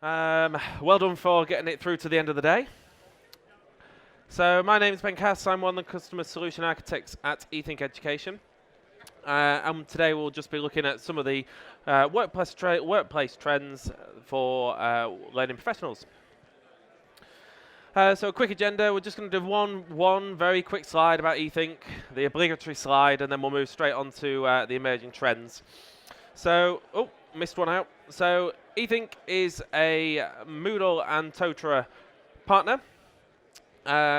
Well done for getting it through to the end of the day. So my name is Ben. I'm one of the customer solution architects at eThink Education. And today we'll just be looking at some of the workplace trends for learning professionals. So a quick agenda, we're just going to do one very quick slide about eThink, the obligatory slide, and then we'll move straight on to the emerging trends. So, missed one out. So eThink is a Moodle and Totoro partner,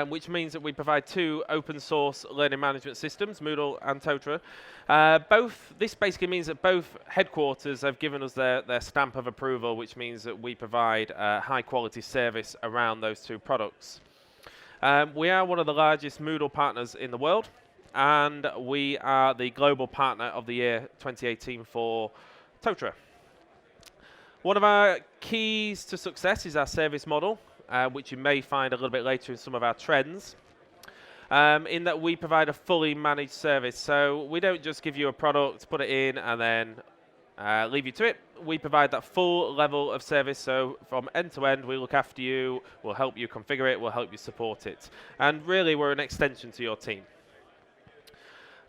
which means that we provide two open source learning management systems, Moodle and Totoro. This basically means that both headquarters have given us their stamp of approval, which means that we provide high quality service around those two products. We are one of the largest Moodle partners in the world, and we are the Global Partner of the Year 2018 for Totoro. One of our keys to success is our service model, which you may find a little bit later in some of our trends, in that we provide a fully managed service. So we don't just give you a product, put it in, and then leave you to it. We provide that full level of service, so from end to end, we look after you, we'll help you configure it, we'll help you support it. And really, we're an extension to your team.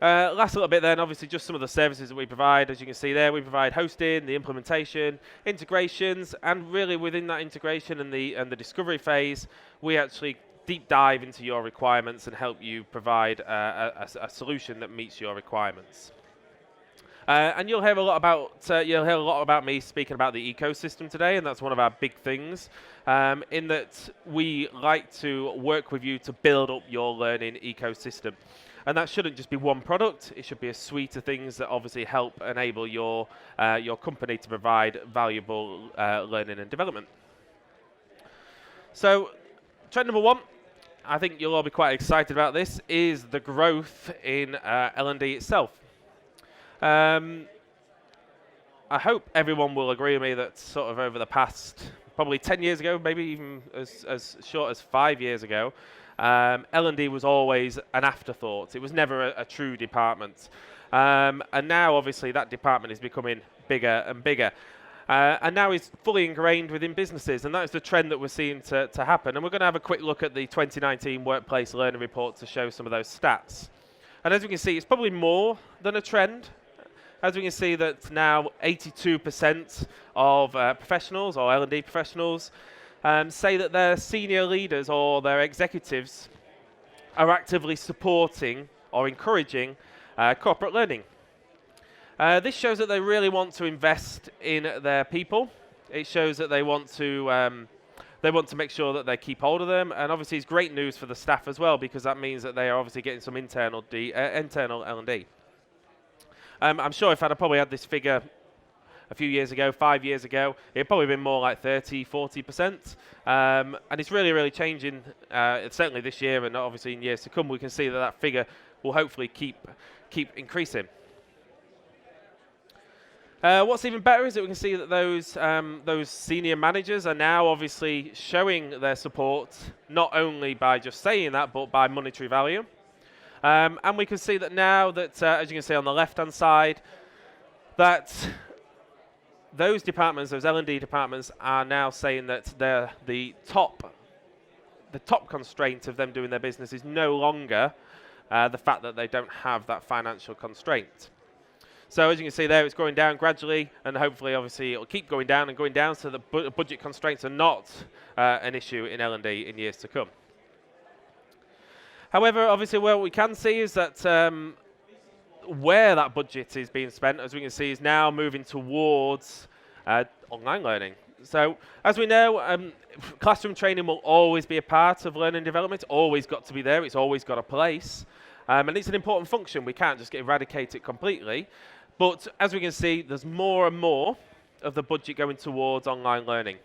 Last little bit then, obviously just some of the services that we provide. As you can see there, we provide hosting, the implementation, integrations, and really within that integration and the discovery phase, we actually deep dive into your requirements and help you provide a solution that meets your requirements. And you'll hear a lot about me speaking about the ecosystem today, and that's one of our big things. In that we like to work with you to build up your learning ecosystem. And that shouldn't just be one product, it should be a suite of things that obviously help enable your company to provide valuable learning and development. So, trend number one, I think you'll all be quite excited about this, is the growth in L&D itself. I hope everyone will agree with me that sort of over the past, probably 10 years ago, maybe even as short as 5 years ago, L&D was always an afterthought. It was never a true department. And now, obviously, that department is becoming bigger and bigger. And now it's fully ingrained within businesses, and that is the trend that we're seeing to happen. And we're going to have a quick look at the 2019 Workplace Learning Report to show some of those stats. And as we can see, it's probably more than a trend. As we can see that now 82% of professionals, or L&D professionals, say that their senior leaders or their executives are actively supporting or encouraging corporate learning. This shows that they really want to invest in their people. It shows that they want to make sure that they keep hold of them, and obviously it's great news for the staff as well, because that means that they are obviously getting some internal L&D. I'm sure if I'd probably had this figure a few years ago, 5 years ago, it'd probably been more like 30–40%. And it's really, really changing, certainly this year, and obviously in years to come, we can see that that figure will hopefully keep increasing. What's even better is that we can see that those senior managers are now obviously showing their support, not only by just saying that, but by monetary value. And we can see that now that, as you can see on the left-hand side, that those departments, those L&D departments, are now saying that the top constraint of them doing their business is no longer the fact that they don't have that financial constraint. So as you can see there, it's going down gradually, and hopefully, obviously, it'll keep going down, so the budget constraints are not an issue in L&D in years to come. However, obviously, what we can see is that where that budget is being spent, as we can see, is now moving towards online learning. So, as we know, classroom training will always be a part of learning development. It's always got to be there. It's always got a place. And it's an important function. We can't just eradicate it completely. But as we can see, there's more and more of the budget going towards online learning.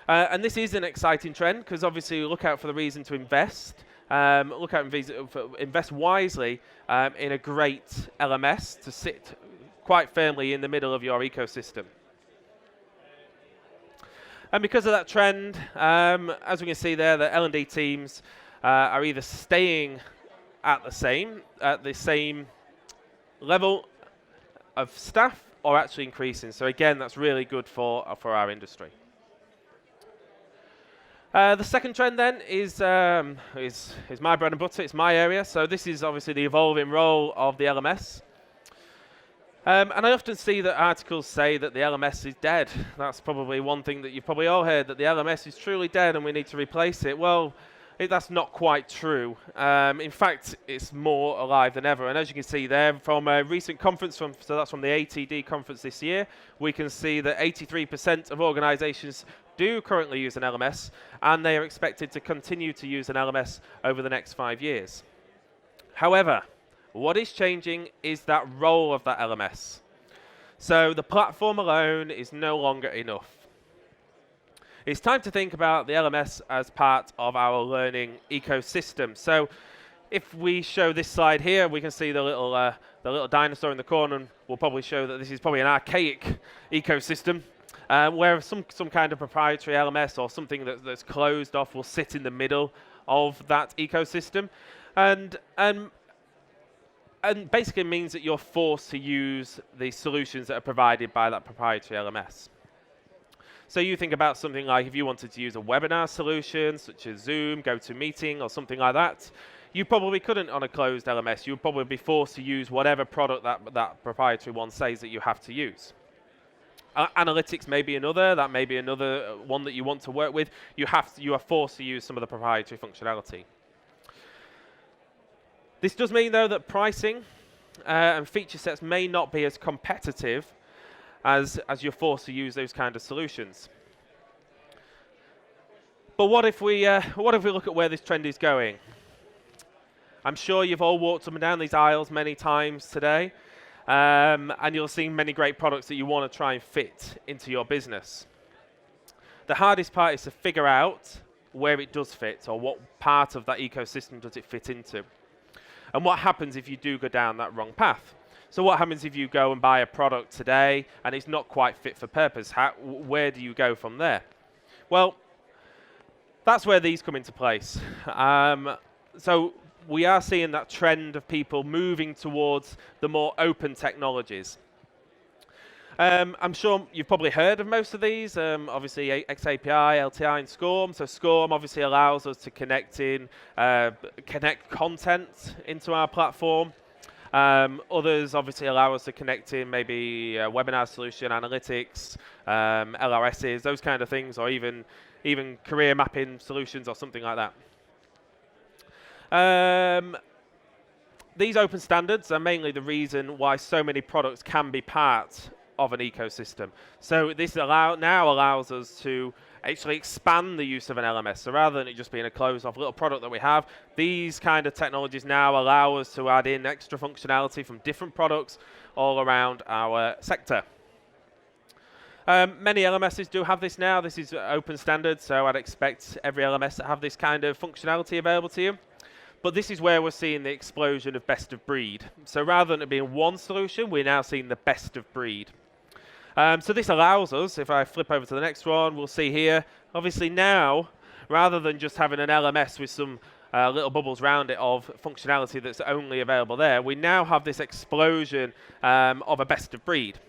And this is an exciting trend, because obviously you look out for the reason to invest. Look out and invest wisely in a great LMS to sit quite firmly in the middle of your ecosystem. And because of that trend, as we can see there, the L&D teams are either staying at the same level of staff, or actually increasing. So again, that's really good for our industry. The second trend then is my bread and butter. It's my area. So this is obviously the evolving role of the LMS. And I often see that articles say that the LMS is dead. That's probably one thing that you've probably all heard, that the LMS is truly dead and we need to replace it. Well, that's not quite true. In fact, it's more alive than ever. And as you can see there, from a recent conference, so that's from the ATD conference this year, we can see that 83% of organizations do currently use an LMS, and they are expected to continue to use an LMS over the next 5 years. However, what is changing is that role of that LMS. So the platform alone is no longer enough. It's time to think about the LMS as part of our learning ecosystem. So if we show this slide here, we can see the little dinosaur in the corner, and we'll probably show that this is probably an archaic ecosystem, where some kind of proprietary LMS or something that's closed off will sit in the middle of that ecosystem. And basically means that you're forced to use the solutions that are provided by that proprietary LMS. So you think about something like if you wanted to use a webinar solution, such as Zoom, GoToMeeting, or something like that, you probably couldn't on a closed LMS. You would probably be forced to use whatever product that proprietary one says that you have to use. Analytics may be another. That may be another one that you want to work with. You are forced to use some of the proprietary functionality. This does mean, though, that pricing and feature sets may not be as competitive as you're forced to use those kind of solutions. But what if we look at where this trend is going? I'm sure you've all walked up and down these aisles many times today, and you'll see many great products that you want to try and fit into your business. The hardest part is to figure out where it does fit, or what part of that ecosystem does it fit into. And what happens if you do go down that wrong path? So what happens if you go and buy a product today and it's not quite fit for purpose? Where do you go from there? Well, that's where these come into place. So we are seeing that trend of people moving towards the more open technologies. I'm sure you've probably heard of most of these. Obviously, XAPI, LTI, and SCORM. So SCORM obviously allows us to connect content into our platform. Others obviously allow us to connect in maybe a webinar solution, analytics, LRSs, those kind of things, or even career mapping solutions or something like that. These open standards are mainly the reason why so many products can be part of an ecosystem. So this now allows us to actually expand the use of an LMS. So rather than it just being a closed-off little product that we have, these kind of technologies now allow us to add in extra functionality from different products all around our sector. Many LMSs do have this now. This is open standard, so I'd expect every LMS to have this kind of functionality available to you. But this is where we're seeing the explosion of best of breed. So rather than it being one solution, we're now seeing the best of breed. So this allows us, if I flip over to the next one, we'll see here, obviously now, rather than just having an LMS with some little bubbles around it of functionality that's only available there, we now have this explosion of a best of breed.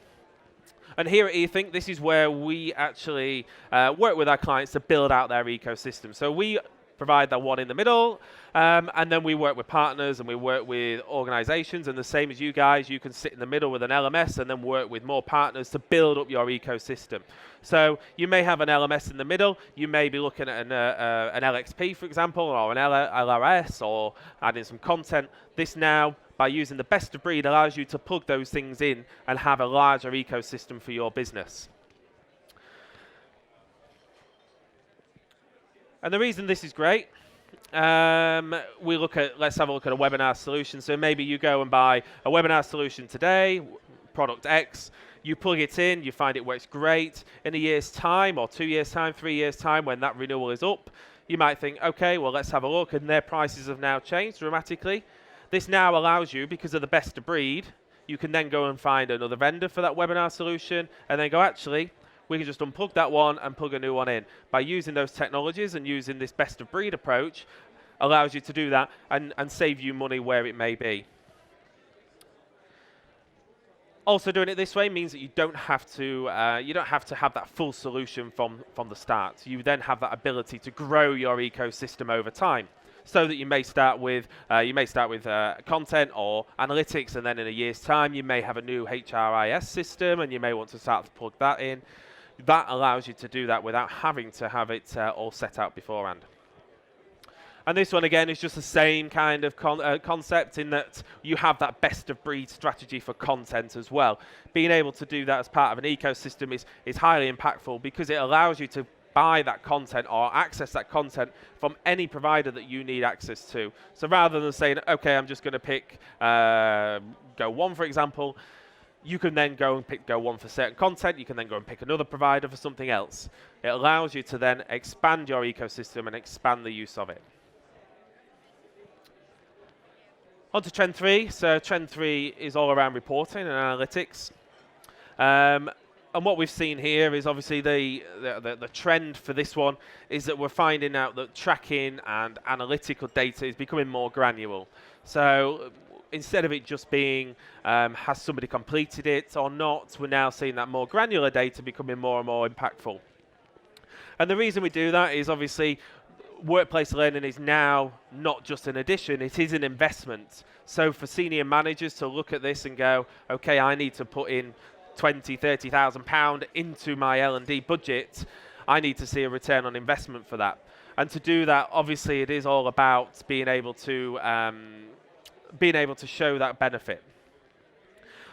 And here at eThink, this is where we actually work with our clients to build out their ecosystem. So we provide that one in the middle, and then we work with partners and we work with organizations, and the same as you guys, you can sit in the middle with an LMS and then work with more partners to build up your ecosystem. So you may have an LMS in the middle, you may be looking at an LXP, for example, or an LRS, or adding some content. This now, by using the best of breed, allows you to plug those things in and have a larger ecosystem for your business. And the reason this is great, let's have a look at a webinar solution. So maybe you go and buy a webinar solution today, product X, you plug it in, you find it works great. In a year's time, or 2 years' time, 3 years' time, when that renewal is up, you might think, okay, well, let's have a look, and their prices have now changed dramatically. This now allows you, because of the best of breed, you can then go and find another vendor for that webinar solution, and then go, actually, we can just unplug that one and plug a new one in. By using those technologies and using this best of breed approach, allows you to do that and save you money where it may be. Also, doing it this way means that you don't have to have that full solution from the start. You then have that ability to grow your ecosystem over time. So that you may start with content or analytics, and then in a year's time you may have a new HRIS system, and you may want to start to plug that in. That allows you to do that without having to have it all set out beforehand. And this one, again, is just the same kind of concept in that you have that best-of-breed strategy for content as well. Being able to do that as part of an ecosystem is highly impactful because it allows you to buy that content or access that content from any provider that you need access to. So rather than saying, okay, I'm just going to pick Go1, for example, you can then go and pick Go1 for certain content. You can then go and pick another provider for something else. It allows you to then expand your ecosystem and expand the use of it. On to trend 3. So trend 3 is all around reporting and analytics. And what we've seen here is obviously the trend for this one is that we're finding out that tracking and analytical data is becoming more granular. So instead of it just being has somebody completed it or not, we're now seeing that more granular data becoming more and more impactful. And the reason we do that is obviously workplace learning is now not just an addition, it is an investment. So for senior managers to look at this and go, okay, I need to put in £20,000–30,000 into my L&D budget, I need to see a return on investment for that. And to do that, obviously it is all about being able to show that benefit.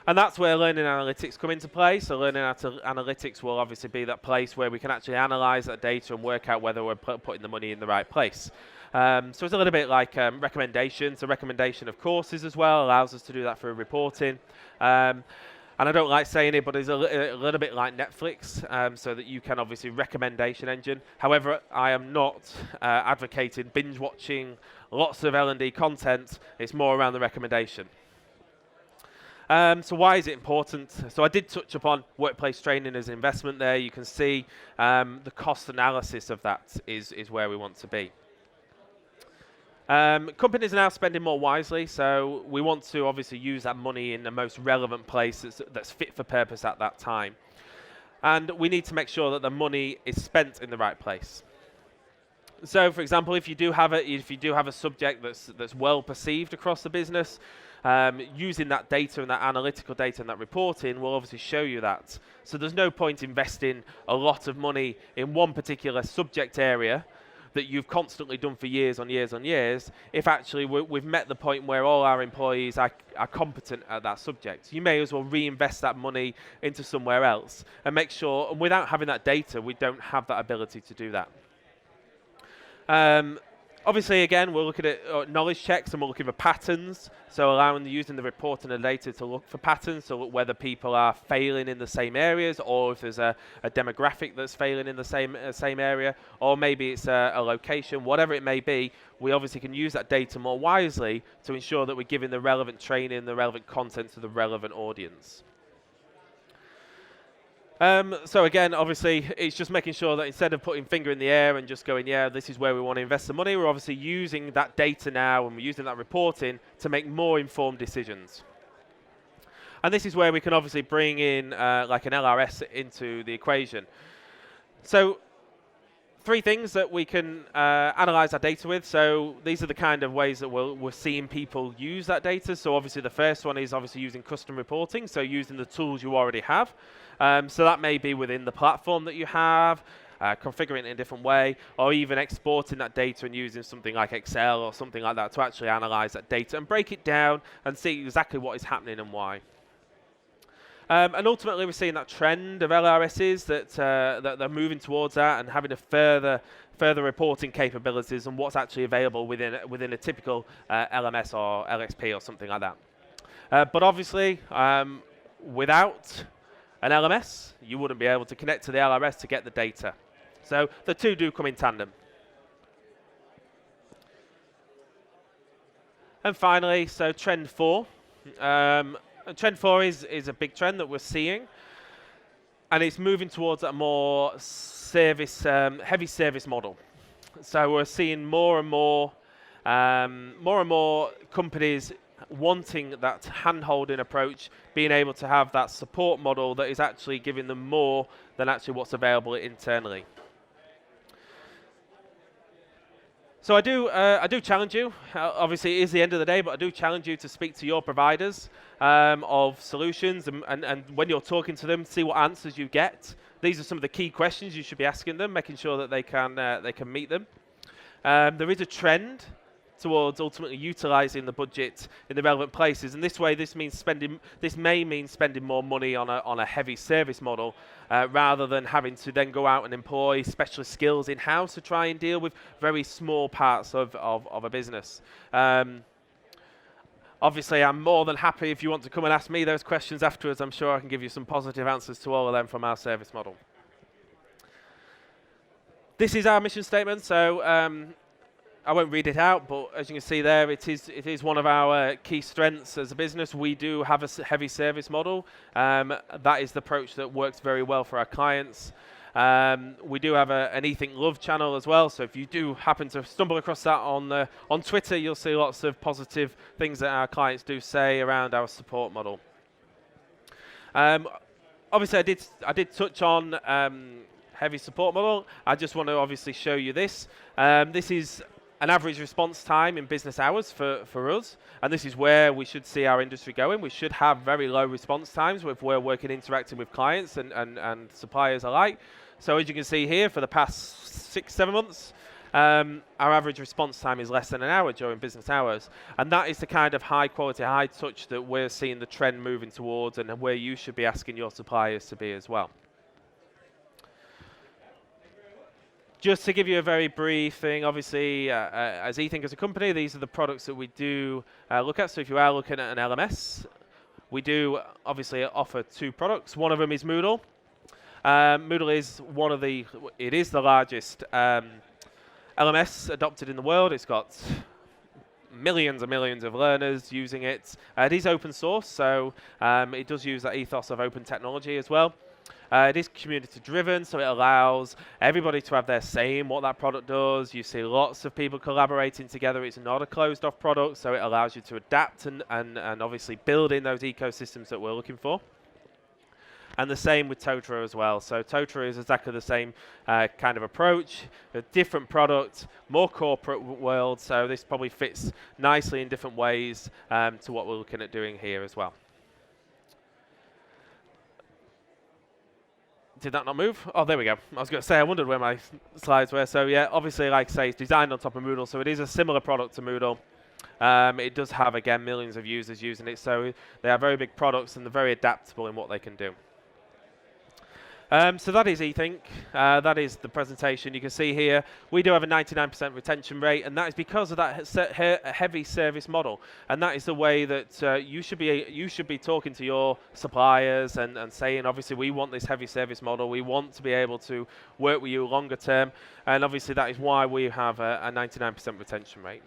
And that's where learning analytics come into play. So learning analytics will obviously be that place where we can actually analyze that data and work out whether we're putting the money in the right place. So it's a little bit like recommendations. A recommendation of courses as well allows us to do that through reporting. And I don't like saying it, but it's a little bit like Netflix, so that you can obviously recommendation engine. However, I am not advocating binge watching lots of L&D content. It's more around the recommendation. So why is it important? So I did touch upon workplace training as an investment there. You can see the cost analysis of that is where we want to be. Companies are now spending more wisely, so we want to obviously use that money in the most relevant place that's fit for purpose at that time. And we need to make sure that the money is spent in the right place. So, for example, if you do have a subject that's well perceived across the business, using that data and that analytical data and that reporting will obviously show you that. So there's no point investing a lot of money in one particular subject area that you've constantly done for years on years on years, if actually we've met the point where all our employees are competent at that subject. You may as well reinvest that money into somewhere else and make sure, and without having that data, we don't have that ability to do that. Obviously, again, we're looking at knowledge checks and we're looking for patterns. So using the reporting and data to look for patterns, to look whether people are failing in the same areas, or if there's a demographic that's failing in the same area, or maybe it's a location, whatever it may be. We obviously can use that data more wisely to ensure that we're giving the relevant training, the relevant content to the relevant audience. So again, obviously, it's just making sure that instead of putting finger in the air and just going, yeah, this is where we want to invest the money, we're obviously using that data now and we're using that reporting to make more informed decisions. And this is where we can obviously bring in like an LRS into the equation. So 3 things that we can analyze our data with. So these are the kind of ways that we're seeing people use that data. So obviously the first one is obviously using custom reporting, so using the tools you already have. So that may be within the platform that you have, configuring it in a different way, or even exporting that data and using something like Excel or something like that to actually analyze that data and break it down and see exactly what is happening and why. And ultimately, we're seeing that trend of LRSs that they're moving towards that and having a further reporting capabilities and what's actually available within a typical LMS or LXP or something like that. But obviously, without an LMS, you wouldn't be able to connect to the LRS to get the data. So the two do come in tandem. And finally, so trend 4. Trend 4 is a big trend that we're seeing, and it's moving towards a more heavy service model. So we're seeing more and more companies wanting that hand-holding approach, being able to have that support model that is actually giving them more than actually what's available internally. So I do challenge you. Obviously, it is the end of the day, but I do challenge you to speak to your providers of solutions, and when you're talking to them, see what answers you get. These are some of the key questions you should be asking them, making sure that they can meet them. There is a trend towards ultimately utilising the budget in the relevant places, and this way, this may mean spending more money on a heavy service model, rather than having to then go out and employ specialist skills in-house to try and deal with very small parts of a business. Obviously, I'm more than happy if you want to come and ask me those questions afterwards. I'm sure I can give you some positive answers to all of them from our service model. This is our mission statement, so I won't read it out, but as you can see there, it is one of our key strengths as a business. We do have a heavy service model. That is the approach that works very well for our clients. We do have an eThink Love channel as well, so if you do happen to stumble across that on Twitter, you'll see lots of positive things that our clients do say around our support model. Obviously, I did touch on heavy support model. I just want to obviously show you this. This is an average response time in business hours for us, and this is where we should see our industry going. We should have very low response times if we're working interacting with clients and suppliers alike. So as you can see here, for the past 6-7 months, our average response time is less than an hour during business hours, and that is the kind of high quality, high touch that we're seeing the trend moving towards, and where you should be asking your suppliers to be as well. Just to give you a very brief thing, obviously, as eThink as a company, these are the products that we do look at. So if you are looking at an LMS, we do obviously offer 2 products. One of them is Moodle. Moodle is it is the largest LMS adopted in the world. It's got millions and millions of learners using it. It is open source, so it does use that ethos of open technology as well. It is community driven, so it allows everybody to have their say in what that product does. You see lots of people collaborating together. It's not a closed off product, so it allows you to adapt and obviously build in those ecosystems that we're looking for. And the same with Totoro as well. So Totoro is exactly the same kind of approach, a different product, more corporate world, so this probably fits nicely in different ways to what we're looking at doing here as well. Did that not move? Oh, there we go. I was going to say, I wondered where my slides were. So yeah, obviously, like I say, it's designed on top of Moodle, so it is a similar product to Moodle. It does have, again, millions of users using it, so they are very big products and they're very adaptable in what they can do. So that is eThink. That is the presentation. You can see here we do have a 99% retention rate, and that is because of that heavy service model. And that is the way that you should be talking to your suppliers and saying, obviously, we want this heavy service model. We want to be able to work with you longer term, and obviously that is why we have a 99% retention rate.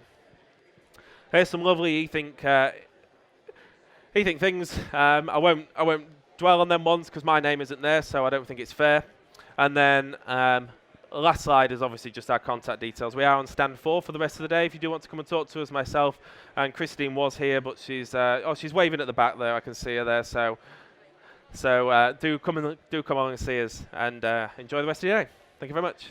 Here's some lovely eThink things. I won't dwell on them once because my name isn't there, so I don't think it's fair. And then last slide is obviously just our contact details. We are on stand 4 for the rest of the day. If you do want to come and talk to us, myself and Christine was here, but she's waving at the back there. I can see her there. So do come along and see us, and enjoy the rest of your day. Thank you very much.